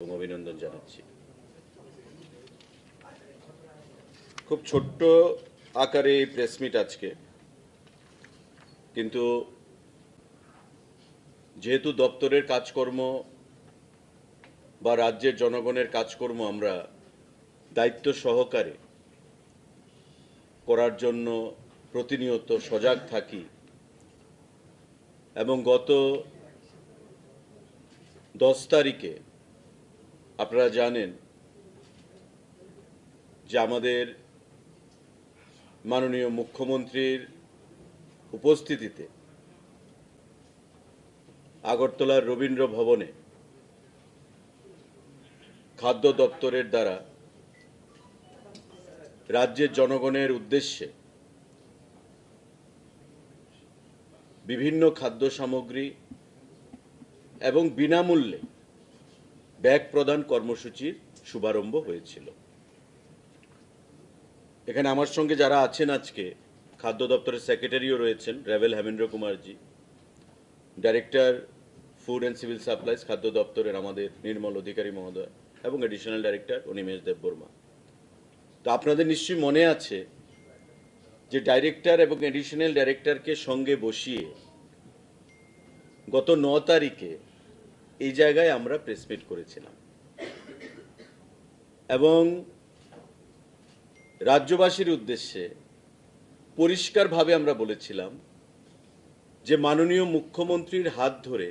অভিনন্দন জানাচ্ছি। খুব ছোট্ট আকারে এই প্রেস মিট আজকে, কিন্তু যেহেতু দপ্তরের কাজকর্ম বা রাজ্যের জনগণের কাজকর্ম আমরা দায়িত্ব সহকারে করার জন্য প্রতিনিয়ত সজাগ থাকি এবং গত 10 তারিখে আপনারা জানেন যে আমাদের মাননীয় মুখ্যমন্ত্রীর উপস্থিতিতে আগরতলার রবীন্দ্র ভবনে খাদ্য দপ্তরের দ্বারা রাজ্যের জনগণের উদ্দেশ্যে বিভিন্ন খাদ্য সামগ্রী এবং বিনামূল্যে ব্যাগ প্রদান কর্মসূচির শুভারম্ভ হয়েছিল। এখানে আমার সঙ্গে যারা আছেন আজকে, খাদ্য দপ্তরের সেক্রেটারিও রয়েছেন Revel Hemendra Kumarji, director food and civil supplies খাদ্য দপ্তরের আমাদের নির্মল অধিকারী মহোদয় এবং এডিশনাল ডাইরেক্টর অনিমেষ দেববর্মা। তো আপনাদের নিশ্চয়ই মনে আছে যে ডাইরেক্টর এবং এডিশনাল ডাইরেক্টরকে সঙ্গে বসিয়ে গত 9 তারিখে এই জায়গায় আমরা প্রেস মিট করেছিলাম এবং রাজ্যবাসীর উদ্দেশ্যে পরিষ্কারভাবে আমরা বলেছিলাম যে মাননীয় মুখ্যমন্ত্রীর হাত ধরে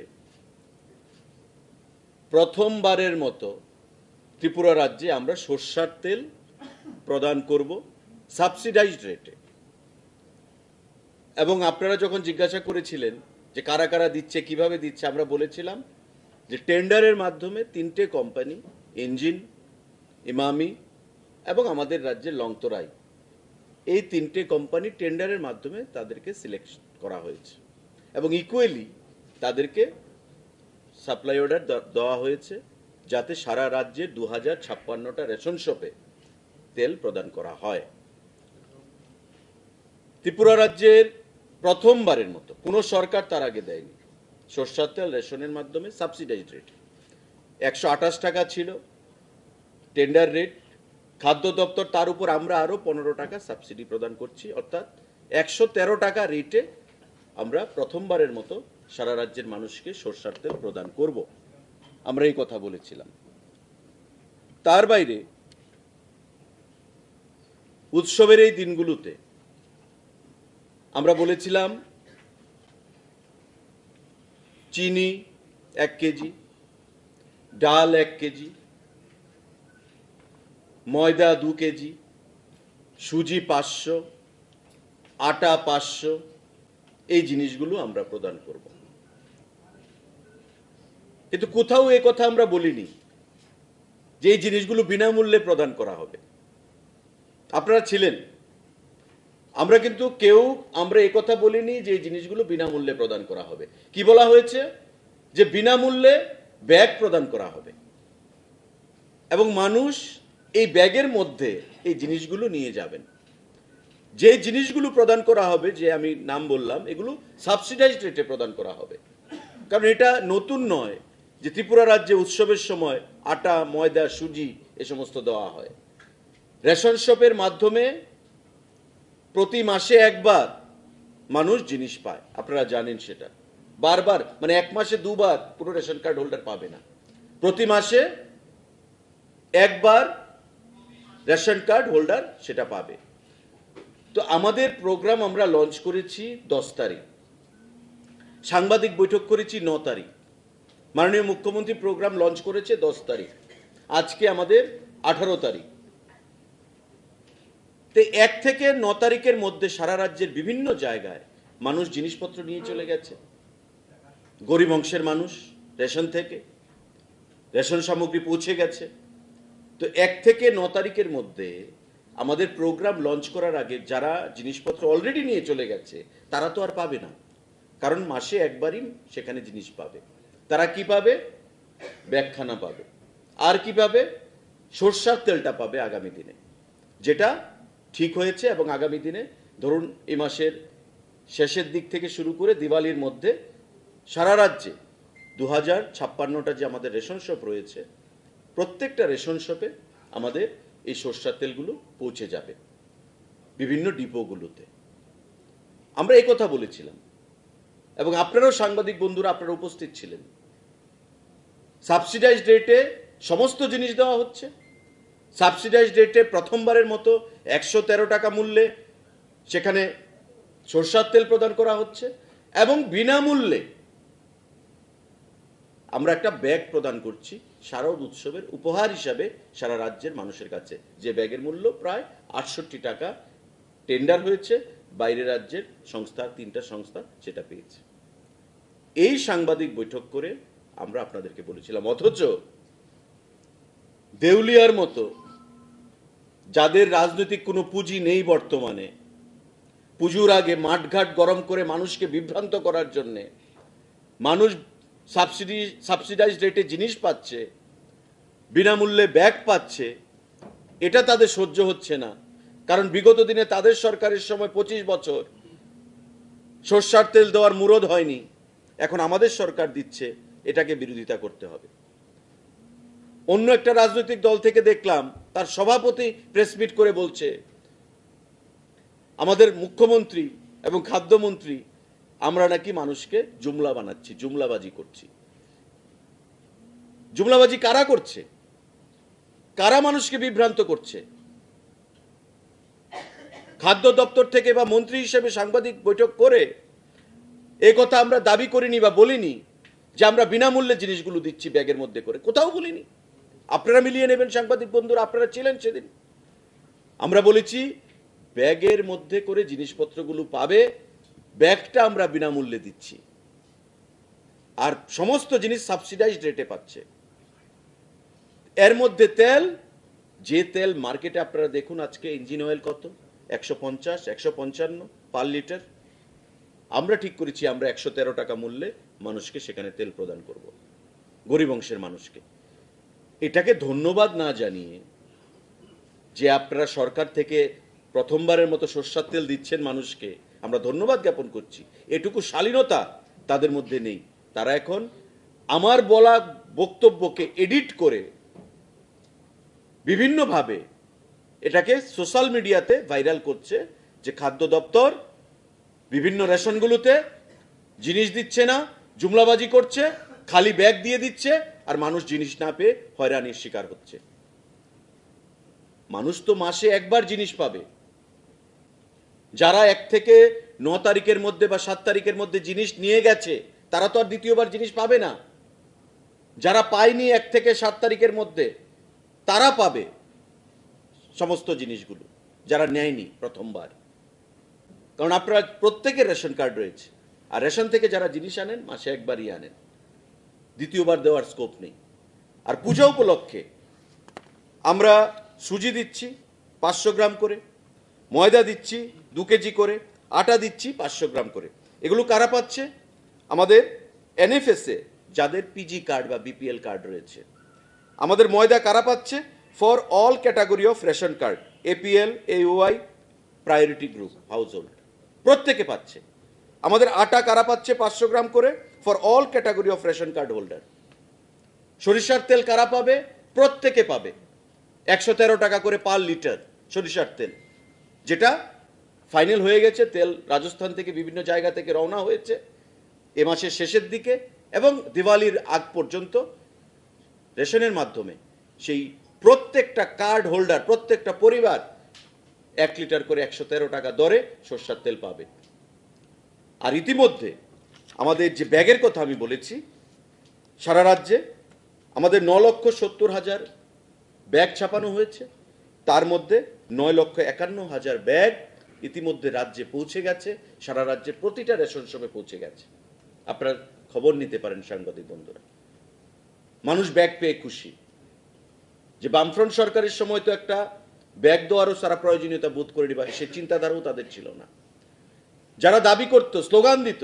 প্রথমবারের মতো ত্রিপুরা রাজ্যে আমরা সরষের তেল প্রদান করব সাবসিডাইজড রেটে। এবং আপনারা যখন জিজ্ঞাসা করেছিলেন যে কারা কারা দিচ্ছে, কিভাবে দিচ্ছে, আমরা বলেছিলাম যে টেন্ডারের মাধ্যমে 3টে কোম্পানি, ইঞ্জিন, ইমামি এবং আমাদের রাজ্যের লংতরাই, এই 3টে কোম্পানি টেন্ডারের মাধ্যমে তাদেরকে সিলেক্ট করা হয়েছে এবং ইকুয়ালি তাদেরকে সাপ্লাই অর্ডার দেওয়া হয়েছে যাতে সারা রাজ্যে 2056টা রেশন শপে তেল প্রদান করা হয়। ত্রিপুরা রাজ্যের প্রথমবারের মতো কোনো সরকার তার আগে দেয়নি সরষের তেল রেশনের মাধ্যমে সাবসিডাইজড রেট। 128 টাকা ছিল টেন্ডার রেট, খাদ্য দপ্তর তার উপর আমরা আরো 15 টাকা সাবসিডি প্রদান করছি, অর্থাৎ 113 টাকা রেটে আমরা প্রথমবারের মতো সারা রাজ্যের মানুষকে সরষের তেল প্রদান করব। আমরা এই কথা বলেছিলাম। তার বাইরে উৎসবের এই দিনগুলোতে আমরা বলেছিলাম চিনি 1 কেজি, ডাল 1 কেজি, ময়দা 2 কেজি, সুজি 500, আটা 500, এই জিনিসগুলো আমরা প্রদান করব। কিন্তু কোথাও এই কথা আমরা বলিনি যে এই জিনিসগুলো বিনামূল্যে প্রদান করা হবে। আপনারা ছিলেন, আমরা কিন্তু কেউ আমরা এই কথা বলিনি যে এই জিনিসগুলো বিনামূল্যে প্রদান করা হবে। কি বলা হয়েছে? যে বিনামূল্যে ব্যাগ প্রদান করা হবে এবং মানুষ এই ব্যাগের মধ্যে এই জিনিসগুলো নিয়ে যাবেন। যে জিনিসগুলো প্রদান করা হবে, যে আমি নাম বললাম, এগুলো সাবসিডাইজড রেটে প্রদান করা হবে। কারণ এটা নতুন নয় যে ত্রিপুরা রাজ্যে উৎসবের সময় আটা, ময়দা, সুজি এ সমস্ত দেওয়া হয়। রেশন শপের মাধ্যমে প্রতি মাসে একবার মানুষ জিনিস পায়, আপনারা জানেন সেটা। বারবার মানে 1 মাসে 2 বার কোনো রেশন কার্ড হোল্ডার পাবে না, প্রতি মাসে একবার রেশন কার্ড হোল্ডার সেটা পাবে। তো আমাদের প্রোগ্রাম আমরা লঞ্চ করেছি 10 তারিখ, সাংবাদিক বৈঠক করেছি 9 তারিখ, মাননীয় মুখ্যমন্ত্রী প্রোগ্রাম লঞ্চ করেছে 10 তারিখ, আজকে আমাদের 18 তারিখ। তো 1 থেকে 9 তারিখের মধ্যে সারা রাজ্যের বিভিন্ন জায়গায় মানুষ জিনিসপত্র নিয়ে চলে গেছে। গরিব অংশের মানুষ রেশন থেকে রেশন সামগ্রী পৌঁছে গেছে। তো 1 থেকে 9 তারিখের মধ্যে আমাদের প্রোগ্রাম লঞ্চ করার আগে যারা জিনিসপত্র অলরেডি নিয়ে চলে গেছে তারা তো আর পাবে না, কারণ মাসে একবারই সেখানে জিনিস পাবে। তারা কি পাবে? ব্যাগখানা পাবে। আর কি পাবে? সরষের তেলটা পাবে আগামী দিনে, যেটা ঠিক হয়েছে। এবং আগামী দিনে ধরুন এই মাসের শেষের দিক থেকে শুরু করে দিওয়ালির মধ্যে সারা রাজ্যে 2056টা যে আমাদের রেশন শপ রয়েছে প্রত্যেকটা রেশন শপে আমাদের এই সরষের তেলগুলো পৌঁছে যাবে, বিভিন্ন ডিপোগুলোতে। আমরা এই কথা বলেছিলাম এবং আপনারাও সাংবাদিক বন্ধুরা আপনারা উপস্থিত ছিলেন। সাবসিডাইজড রেটে সমস্ত জিনিস দেওয়া হচ্ছে। সাবসিডাইজড রেটে প্রথমবারের মতো 113 টাকা মূল্যে সেখানে সরষের তেল প্রদান করা হচ্ছে এবং বিনামূল্যে আমরা একটা ব্যাগ প্রদান করছি শারদ উৎসবের উপহার হিসাবে সারা রাজ্যের মানুষের কাছে, যে ব্যাগের মূল্য প্রায় 68 টাকা। টেন্ডার হয়েছে, বাইরের রাজ্যের সংস্থা, 3টা সংস্থা সেটা পেয়েছে। এই সাংবাদিক বৈঠক করে আমরা আপনাদেরকে বলেছিলাম, অথচ দেউলিয়ার মতো যাদের রাজনৈতিক কোনো পুঁজি নেই বর্তমানে, পুজোর আগে মাঠঘাট গরম করে মানুষকে বিভ্রান্ত করার জন্যে, মানুষ সাবসিডাইজড রেটে জিনিস পাচ্ছে, বিনামূল্যে ব্যাগ পাচ্ছে, এটা তাদের সহ্য হচ্ছে না। কারণ বিগত দিনে তাদের সরকারের সময় 25 বছর সরষের তেল দেওয়ার মুরদ হয়নি, এখন আমাদের সরকার দিচ্ছে, এটাকে বিরোধিতা করতে হবে। অন্য একটা রাজনৈতিক দল থেকে দেখলাম তার সভাপতি প্রেসমিট করে বলছে আমাদের মুখ্যমন্ত্রী এবং খাদ্যমন্ত্রী আমরা নাকি মানুষকে জুমলা বানাচ্ছি, জুমলাবাজি করছি। জুমলাবাজি কারা করছে? কারা মানুষকে বিভ্রান্ত করছে? খাদ্য দপ্তর থেকে বা মন্ত্রী হিসেবে সাংবাদিক বৈঠক করে এই কথা আমরা দাবি করিনি বা বলিনি যে আমরা বিনামূল্যে জিনিসগুলো দিচ্ছি ব্যাগের মধ্যে করে, কোথাও বলিনি। আপনারা মিলিয়ে নেবেন সাংবাদিক বন্ধুরা, আপনারা ছিলেন সেদিন। আমরা বলেছি ব্যাগের মধ্যে করে জিনিসপত্রগুলো পাবে, ব্যাগটা আমরা বিনামূল্যে দিচ্ছি, আর সমস্ত জিনিস সাবসিডাইজড রেটে পাচ্ছে। এর মধ্যে তেল, যে তেল মার্কেটে আপনারা দেখুন আজকে ইঞ্জিন অয়েল কত, 150, 155 পার লিটার। আমরা ঠিক করেছি আমরা 113 টাকা মূল্যে মানুষকে সেখানে তেল প্রদান করব, গরিব অংশের মানুষকে। এটাকে ধন্যবাদ না জানিয়ে যে আপনারা সরকার থেকে প্রথমবারের মতো সরষের তেল দিচ্ছেন মানুষকে, আমরা ধন্যবাদ জ্ঞাপন করছি, এটুকু শালীনতা তাদের মধ্যে নেই। তারা এখন আমার বলা বক্তব্যকে এডিট করে বিভিন্নভাবে এটাকে সোশ্যাল মিডিয়াতে ভাইরাল করছে যে খাদ্য দপ্তর বিভিন্ন রেশনগুলোতে জিনিস দিচ্ছে না, জুমলাবাজি করছে, খালি ব্যাগ দিয়ে দিচ্ছে, আর মানুষ জিনিস না পেয়ে হয়রানির শিকার হচ্ছে। মানুষ তো মাসে একবার জিনিস পাবে। যারা 1 থেকে 9 তারিখের মধ্যে বা 7 তারিখের মধ্যে জিনিস নিয়ে গেছে তারা তো আর দ্বিতীয়বার জিনিস পাবে না। যারা পায়নি 1 থেকে 7 তারিখের মধ্যে তারা পাবে সমস্ত জিনিসগুলো, যারা নেয়নি প্রথমবার। কারণ আপনারা প্রত্যেকের রেশন কার্ড রয়েছে, আর রেশন থেকে যারা জিনিস আনেন মাসে একবারই আনেন, দ্বিতীয়বার দেওয়ার স্কোপ নেই। আর পূজা উপলক্ষে আমরা সুজি দিচ্ছি 500 গ্রাম করে, ময়দা দিচ্ছি 2 কেজি করে, আটা দিচ্ছি 500 গ্রাম করে। এগুলো কারা পাচ্ছে? আমাদের এনএফএসএ যাদের পিজি কার্ড বা বিপিএল কার্ড রয়েছে। আমাদের ময়দা কারা পাচ্ছে? For all category of ration card, APL, AOI, priority group, house hold, প্রত্যেকে পাচ্ছে। আমাদের আটা কারা পাচ্ছে? 500 গ্রাম করে, for all category of ration card holder. সরিষার তেল কারা পাবে? প্রত্যেকে পাবে 113 টাকা করে পার লিটার সরিষার তেল, যেটা ফাইনাল হয়ে গেছে। তেল রাজস্থান থেকে বিভিন্ন জায়গা থেকে রওনা হয়েছে এ মাসের শেষের দিকে, এবং দিওয়ালির আগ পর্যন্ত রেশনের মাধ্যমে সেই প্রত্যেকটা কার্ড হোল্ডার, প্রত্যেকটা পরিবার 1 লিটার করে 113 টাকা দরে সরষের তেল পাবে। আর ইতিমধ্যে আমাদের যে ব্যাগের কথা আমি বলেছি, সারা রাজ্যে আমাদের 9,70,000 ব্যাগ ছাপানো হয়েছে, তার মধ্যে 9,51,000 ব্যাগ ইতিমধ্যে রাজ্যে পৌঁছে গেছে, সারা রাজ্যে প্রতিটা রেশন শপে পৌঁছে গেছে। আপনারা খবর নিতে পারেন সাংবাদিক বন্ধুরা। মানুষ ব্যাগ পেয়ে খুশি। যে বামফ্রন্ট সরকারের সময় তো একটা ব্যাগ দেওয়ারও সারা প্রয়োজনীয়তা বোধ করে নিবা, সে চিন্তাধারাও তাদের ছিল না। যারা দাবি করত, স্লোগান দিত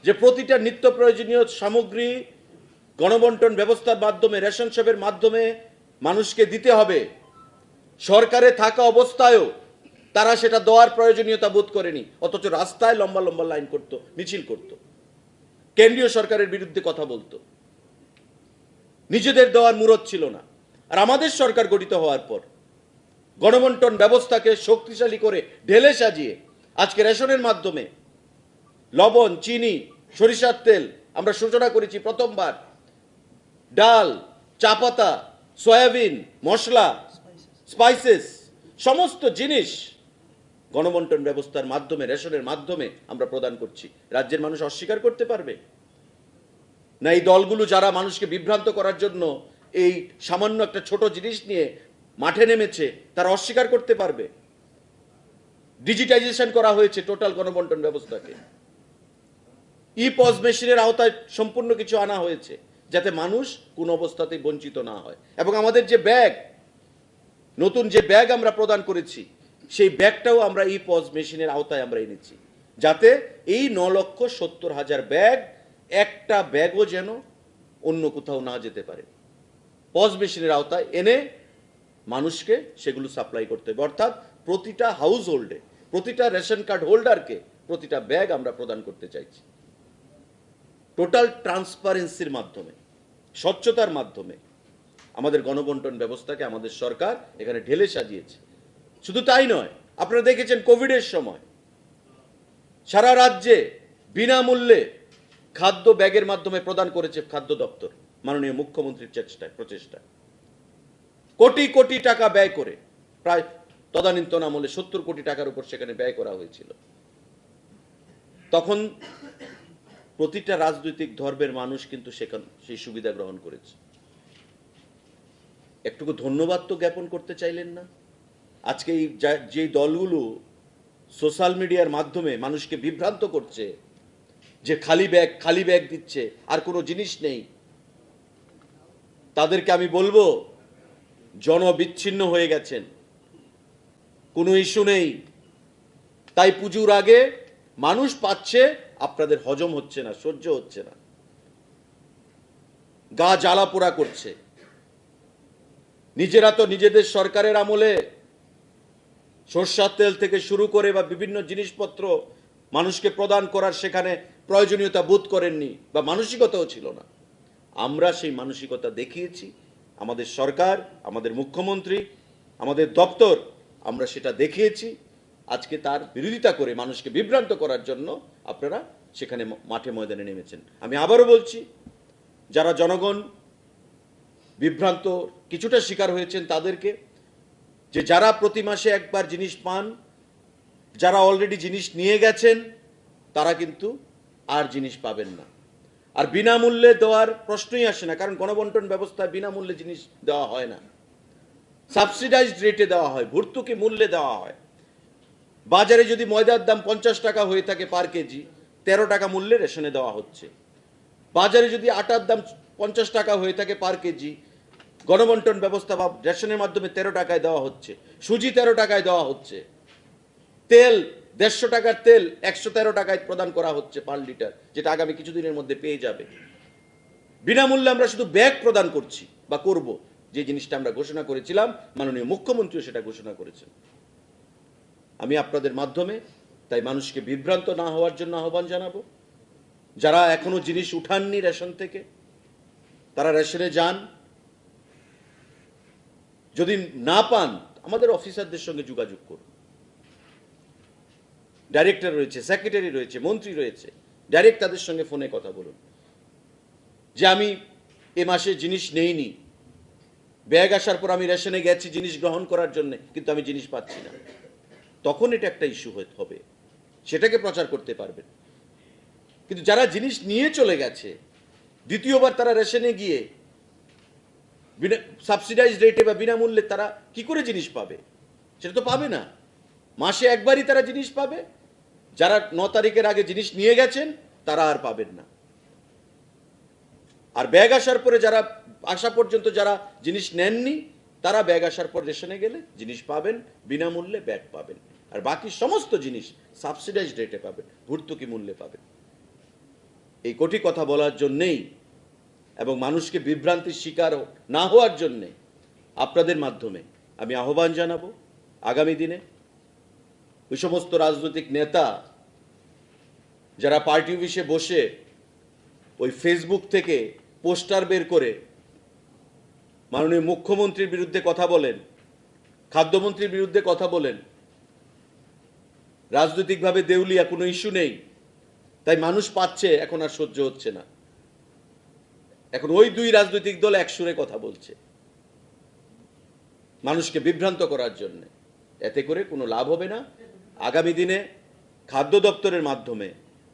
যে প্রতিটা নিত্য প্রয়োজনীয় সামগ্রী গণবন্টন ব্যবস্থার মাধ্যমে, রেশন শপের মাধ্যমে মানুষকে দিতে হবে, সরকারে থাকা অবস্থায়ও তারা সেটা দেওয়ার প্রয়োজনীয়তা বোধ করেনি, অথচ রাস্তায় লম্বা লম্বা লাইন করত, মিছিল করত, কেন্দ্রীয় সরকারের বিরুদ্ধে কথা বলতো। নিজেদের দেওয়ার মুরত ছিল না। আর আমাদের সরকার গঠিত হওয়ার পর গণবন্টন ব্যবস্থাকে শক্তিশালী করে ঢেলে সাজিয়ে আজকে রেশনের মাধ্যমে লবণ, চিনি, সরিষার তেল আমরা সূচনা করেছি প্রথমবার, ডাল, চা পাতা, সয়াবিন, মশলা, স্পাইসেস, সমস্ত জিনিস গণবন্টন ব্যবস্থার মাধ্যমে, রেশনের মাধ্যমে আমরা প্রদান করছি। রাজ্যের মানুষ অস্বীকার করতে পারবে না? এই দলগুলো যারা মানুষকে বিভ্রান্ত করার জন্য এই সামান্য একটা ছোট জিনিস নিয়ে মাঠে নেমেছে, তারা অস্বীকার করতে পারবে? ডিজিটাইজেশন করা হয়েছে টোটাল গণবন্টন ব্যবস্থাকে, ই পজ মেশিনের আওতায় সম্পূর্ণ কিছু আনা হয়েছে যাতে মানুষ কোন অবস্থাতেই বঞ্চিত না হয়। এবং আমাদের যে ব্যাগ, নতুন যে ব্যাগ আমরা প্রদান করেছি, সেই ব্যাগটাও আমরা ই পজ মেশিনের আওতায় আমরা এনেছি, যাতে এই 9,70,000 ব্যাগ, একটা ব্যাগও যেন অন্য কোথাও না যেতে পারে। পজ মেশিনের আওতায় এনে মানুষকে সেগুলো সাপ্লাই করতে হবে। অর্থাৎ প্রতিটা হাউস হোল্ডে, প্রতিটা রেশন কার্ড হোল্ডারকে প্রতিটা ব্যাগ আমরা প্রদান করতে চাইছি। টোটাল ট্রান্সপারেন্সির মাধ্যমে, স্বচ্ছতার মাধ্যমে আমাদের গণবন্টন ব্যবস্থাকে আমাদের সরকার এখানে ঢেলে সাজিয়েছে। শুধু তাই নয়, আপনারা দেখেছেন কোভিডের সময় সারা রাজ্যে বিনামূল্যে খাদ্য ব্যাগের মাধ্যমে প্রদান করেছে খাদ্য দপ্তর, মাননীয় মুখ্যমন্ত্রীর প্রচেষ্টা। কোটি কোটি টাকা ব্যয় করে, প্রায় তদানীন্তন আমলে 70 কোটি টাকার উপর সেখানে ব্যয় করা হয়েছিল। তখন প্রতিটা রাজনৈতিক ধর্মের মানুষ কিন্তু সেখানে সেই সুবিধা গ্রহণ করেছে। একটুকু ধন্যবাদ তো জ্ঞাপন করতে চাইলেন না? আজকে এই যে দলগুলো সোশ্যাল মিডিয়ার মাধ্যমে মানুষকে বিভ্রান্ত করছে যে খালি ব্যাগ দিচ্ছে, আর কোনো জিনিস নেই, তাদেরকে আমি বলবো জনবিচ্ছিন্ন হয়ে গেছেন, কোনো ইস্যু নেই। তাই পুজোর আগে মানুষ পাচ্ছে, আপনাদের হজম হচ্ছে না, সহ্য হচ্ছে না, গা জ্বালা পোড়া করছে। নিজেরা তো নিজেদের সরকারের আমলে সরষের তেল থেকে শুরু করে বা বিভিন্ন জিনিসপত্র মানুষকে প্রদান করার সেখানে প্রয়োজনীয়তা বোধ করেননি, বা মানসিকতাও ছিল না। আমরা সেই মানসিকতা দেখিয়েছি, আমাদের সরকার, আমাদের মুখ্যমন্ত্রী, আমাদের দপ্তর, আমরা সেটা দেখিয়েছি। আজকে তার বিরোধিতা করে মানুষকে বিভ্রান্ত করার জন্য আপনারা সেখানে মাঠে ময়দানে নেমেছেন। আমি আবারও বলছি, যারা জনগণ বিভ্রান্ত কিছুটা শিকার হয়েছেন তাদেরকে, যে যারা প্রতি মাসে একবার জিনিস পান, যারা অলরেডি জিনিস নিয়ে গেছেন, তারা কিন্তু আর জিনিস পাবেন না। আর বিনামূল্যে দেওয়ার প্রশ্নই আসে না, কারণ গণবন্টন ব্যবস্থায় বিনামূল্যে জিনিস দেওয়া হয় না, সাবসিডাইজড রেটে দেওয়া হয়, ভর্তুকি মূল্যে দেওয়া হয়। বাজারে যদি ময়দার দাম 50 টাকা হয়ে থাকে পার কেজি, 13 টাকা মূল্যে রেশনে দেওয়া হচ্ছে। বাজারে যদি আটার দাম 50 টাকা হয়ে থাকে পার কেজি, গণবন্টন ব্যবস্থা বা রেশনের মাধ্যমে 13 টাকায় দেওয়া হচ্ছে। সুজি 13 টাকায় দেওয়া হচ্ছে। তেল 150 টাকার তেল 113 টাকায় প্রদান করা হচ্ছে পার লিটার, যেটা আগামী কিছুদিনের মধ্যে পেয়ে যাবে। বিনামূল্যে আমরা শুধু ব্যাগ প্রদান করছি বা করব, যে জিনিসটা আমরা ঘোষণা করেছিলাম, মাননীয় মুখ্যমন্ত্রীও সেটা ঘোষণা করেছেন। আমি আপনাদের মাধ্যমে তাই মানুষকে বিভ্রান্ত না হওয়ার জন্য আহ্বান জানাবো। যারা এখনো জিনিস উঠাননি রেশন থেকে, তারা রেশনে যান। যদি না পান, আমাদের অফিসারদের সঙ্গে যোগাযোগ করুন। ডাইরেক্টর রয়েছে, সেক্রেটারি রয়েছে, মন্ত্রী রয়েছে, ডাইরেক্ট তাদের সঙ্গে ফোনে কথা বলুন যে আমি এ মাসে জিনিস নেইনি, ব্যাগ আসার পর আমি রেশনে গেছি জিনিস গ্রহণ করার জন্য, কিন্তু আমি জিনিস পাচ্ছি না। তখন এটা একটা ইস্যু হবে, সেটাকে প্রচার করতে পারবেন। কিন্তু যারা জিনিস নিয়ে চলে গেছে, দ্বিতীয়বার তারা রেশনে গিয়ে সাবসিডাইজ রেটে বা বিনামূল্যে তারা কি করে জিনিস পাবে? সেটা তো পাবে না। মাসে একবারই তারা জিনিস পাবে। যারা 9 তারিখের আগে জিনিস নিয়ে গেছেন তারা আর পাবেন না। আর ব্যাগ আসার পরে যারা আসা পর্যন্ত যারা জিনিস নেননি, তারা ব্যাগ আসার পর রেশনে গেলে জিনিস পাবেন, বিনামূল্যে ব্যাগ পাবেন। আর বাকি সমস্ত জিনিস সাবসিডাইজ রেটে পাবেন, ভর্তুকি মূল্যে পাবেন। এই কোটি কথা বলার জন্যেই এবং মানুষকে বিভ্রান্তির শিকার না হওয়ার জন্যে আপনাদের মাধ্যমে আমি আহ্বান জানাবো, আগামী দিনে ওই সমস্ত রাজনৈতিক নেতা যারা পার্টি অফিসে বসে ওই ফেসবুক থেকে পোস্টার বের করে মাননীয় মুখ্যমন্ত্রীর বিরুদ্ধে কথা বলেন, খাদ্যমন্ত্রীর বিরুদ্ধে কথা বলেন। রাজনৈতিকভাবে দেউলিয়া কোনো ইস্যু নেই, তাই মানুষ পাচ্ছে, এখন আর সহ্য হচ্ছে না। এখন ওই দুই রাজনৈতিক দল এক সুরে কথা বলছে মানুষকে বিভ্রান্ত করার জন্য। এতে করে কোনো লাভ হবে না। আগামী দিনে খাদ্য দপ্তরের মাধ্যমে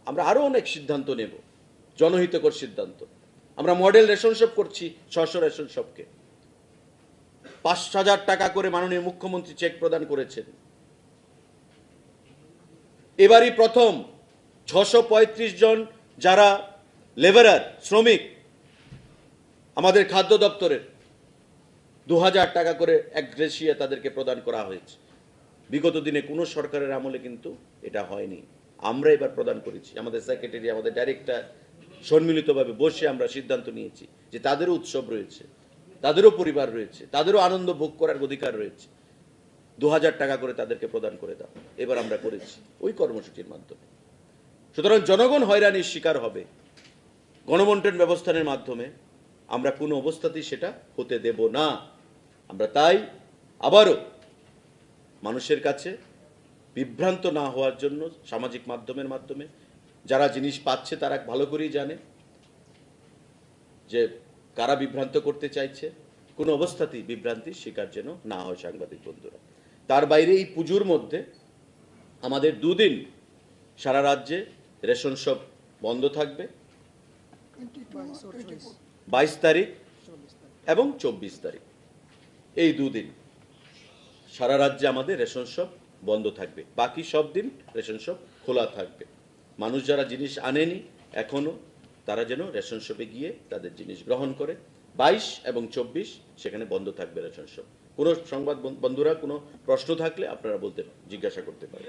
আমরা আরো অনেক সিদ্ধান্ত নেব, জনহিতকর সিদ্ধান্ত। আমরা মডেল রেশন শপ করছি, 600 রেশন শপকে 5,000 টাকা করে মাননীয় মুখ্যমন্ত্রী চেক প্রদান করেছেন। এবারই প্রথম 635 জন যারা লেবারার, শ্রমিক আমাদের খাদ্য দপ্তরের 2,000 টাকা করে এক গ্রেসিয়া তাদেরকে প্রদান করা হয়েছে। বিগত দিনে কোনো সরকারের আমলে কিন্তু এটা হয়নি। আমরা এবার প্রদান করেছি। আমাদের সেক্রেটারি, আমাদের ডাইরেক্টর সম্মিলিতভাবে বসে আমরা সিদ্ধান্ত নিয়েছি যে তাদেরও উৎসব রয়েছে, তাদেরও পরিবার রয়েছে, তাদেরও আনন্দ ভোগ করার অধিকার রয়েছে। 2,000 টাকা করে তাদেরকে প্রদান করে দাও, এবার আমরা করেছি ওই কর্মসূচির মাধ্যমে। সুতরাং জনগণ হয়রানির শিকার হবে গণবন্টন ব্যবস্থার মাধ্যমে। আমরা কোনো অবস্থাতেই সেটা হতে দেব না। আমরা তাই আবারও মানুষের কাছে বিভ্রান্ত না হওয়ার জন্য সামাজিক মাধ্যমের মাধ্যমে যারা জিনিস পাচ্ছে তারা ভালো করেই জানে যে কারা বিভ্রান্ত করতে চাইছে। কোনো অবস্থাতেই বিভ্রান্তির শিকার যেন না হয় সাংবাদিক বন্ধুরা। তার বাইরে এই পুজোর মধ্যে আমাদের 2 দিন সারা রাজ্যে রেশন শপ বন্ধ থাকবে, 22 তারিখ এবং 24 তারিখ। এই 2 দিন সারা রাজ্যে আমাদের রেশন শপ বন্ধ থাকবে, বাকি সব দিন রেশন শপ খোলা থাকবে। মানুষ যারা জিনিস আনেনি এখনো, তারা যেন রেশন শপে গিয়ে তাদের জিনিস গ্রহণ করে। 22 এবং 24 সেখানে বন্ধ থাকবে রেশন শপ। কোনো সংবাদ বন্ধুরা কোনো প্রশ্ন থাকলে আপনারা বলতে জিজ্ঞাসা করতে পারেন।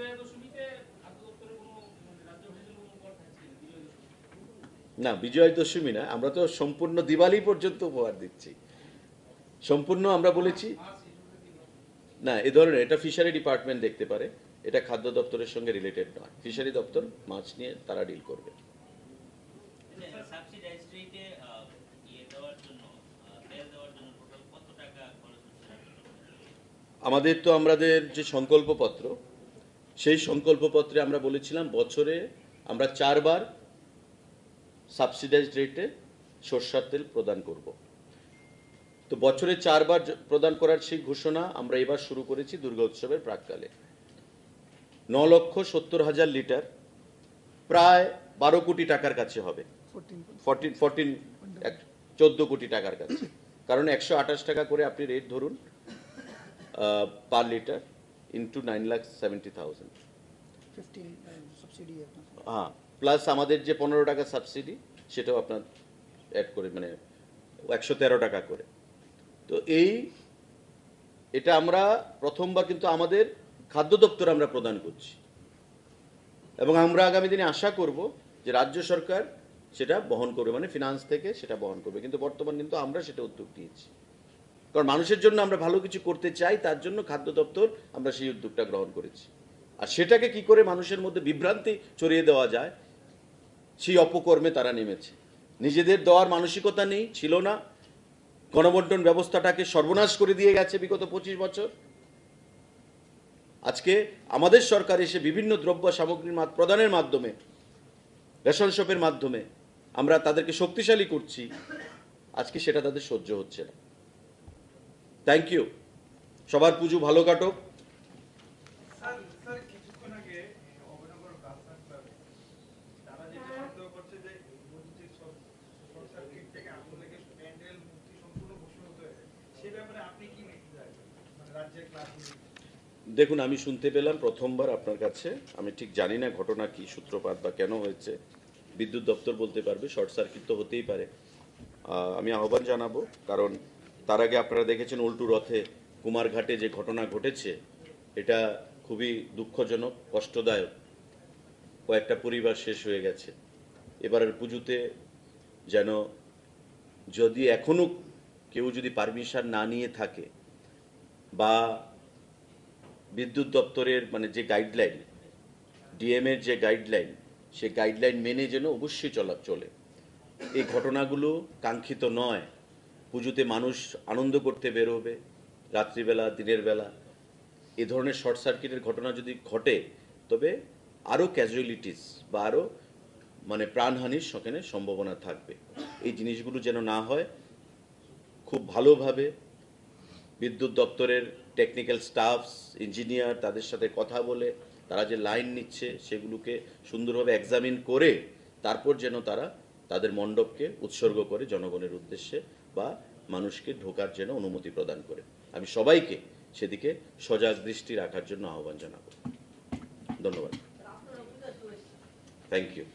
না, বিজয় দশমী না, আমরা তো সম্পূর্ণ দিওয়ালি পর্যন্ত উপহার দিচ্ছি। সম্পূর্ণ আমরা বলেছি না, এ ধরনের এটা ফিশারি ডিপার্টমেন্ট দেখতে পারে, এটা খাদ্য দপ্তরের সঙ্গে রিলেটেড নয়। ফিশারি দপ্তর মাছ নিয়ে তারা ডিল করবে। আমাদের তো আমাদের যে সংকল্পপত্র, সেই সংকল্পপত্রে আমরা বলেছিলাম বছরে আমরা 4 বার সাবসিডাইজড রেটে সরষের তেল প্রদান করব। তো বছরে 4 বার প্রদান করার সেই ঘোষণা আমরা এবার শুরু করেছি দুর্গা উৎসবের প্রাককালে। 9,70,000 লিটার, প্রায় 12 কোটি টাকার কাছে হবে, 14 কোটি টাকার কাছে। কারণ 128 টাকা করে আপনি রেট ধরুন পার লিটার ইন্টু 9,70,000। হ্যাঁ, প্লাস আমাদের যে 15 টাকা সাবসিডি সেটাও আপনার অ্যাড করে, মানে 113 টাকা করে। তো এটা আমরা প্রথমবার কিন্তু আমাদের খাদ্য দপ্তর আমরা প্রদান করছি, এবং আমরা আগামী দিনে আশা করব যে রাজ্য সরকার সেটা বহন করবে, মানে ফিনান্স থেকে সেটা বহন করবে। কিন্তু বর্তমান কিন্তু আমরা সেটা উদ্যোগ নিয়েছি, কারণ মানুষের জন্য আমরা ভালো কিছু করতে চাই, তার জন্য খাদ্য দপ্তর আমরা সেই উদ্যোগটা গ্রহণ করেছি। আর সেটাকে কি করে মানুষের মধ্যে বিভ্রান্তি ছড়িয়ে দেওয়া যায় সেই অপকর্মে তারা নেমেছে। নিজেদের দেওয়ার মানসিকতা নেই, ছিল না। গণবন্টন ব্যবস্থাটাকে সর্বনাশ করে দিয়ে গেছে বিগত 25 বছর। আজকে আমাদের সরকার এসে বিভিন্ন দ্রব্য সামগ্রী প্রদানের মাধ্যমে, রেশন শপের মাধ্যমে আমরা তাদেরকে শক্তিশালী করছি। আজকে সেটা তাদের সহ্য হচ্ছে না। Thank you. সবার পুজো ভালো কাটুক। দেখুন, আমি শুনতে পেলাম প্রথমবার আপনার কাছে। আমি ঠিক জানি না ঘটনা কি, সূত্রপাত বা কেন হয়েছে। বিদ্যুৎ দপ্তর বলতে পারবে, শর্ট সার্কিট তো হতেই পারে। আমি আহ্বান জানাবো, কারণ তার আগে আপনারা দেখেছেন উল্টু রথে কুমারঘাটে যে ঘটনা ঘটেছে, এটা খুবই দুঃখজনক, কষ্টদায়ক। কয়েকটা পরিবার শেষ হয়ে গেছে। এবারের পুজোতে যেন, যদি এখনো কেউ যদি পারমিশন না নিয়ে থাকে বা বিদ্যুৎ দপ্তরের মানে যে গাইডলাইন, ডিএম এর যে গাইডলাইন, সেই গাইডলাইন মেনে যেন অবশ্যই চলে। এই ঘটনাগুলো কাঙ্ক্ষিত নয়। পুজোতে মানুষ আনন্দ করতে বেরোবে, রাত্রিবেলা দিনের বেলা এ ধরনের শর্ট সার্কিটের ঘটনা যদি ঘটে তবে আরও ক্যাজুয়ালিটিস বা আরও মানে প্রাণহানির সেখানে সম্ভাবনা থাকবে। এই জিনিসগুলো যেন না হয়, খুব ভালোভাবে বিদ্যুৎ দপ্তরের টেকনিক্যাল স্টাফস, ইঞ্জিনিয়ার তাদের সাথে কথা বলে তারা যে লাইন নিচ্ছে সেগুলোকে সুন্দরভাবে এক্সামিন করে তারপর যেন তারা তাদের মণ্ডপকে উৎসর্গ করে জনগণের উদ্দেশ্যে বা মানুষকে ঢোকার জন্য অনুমতি প্রদান করে। আমি সবাইকে সেদিকে সজাগ দৃষ্টি রাখার জন্য আহ্বান জানাবো। ধন্যবাদ। Thank you.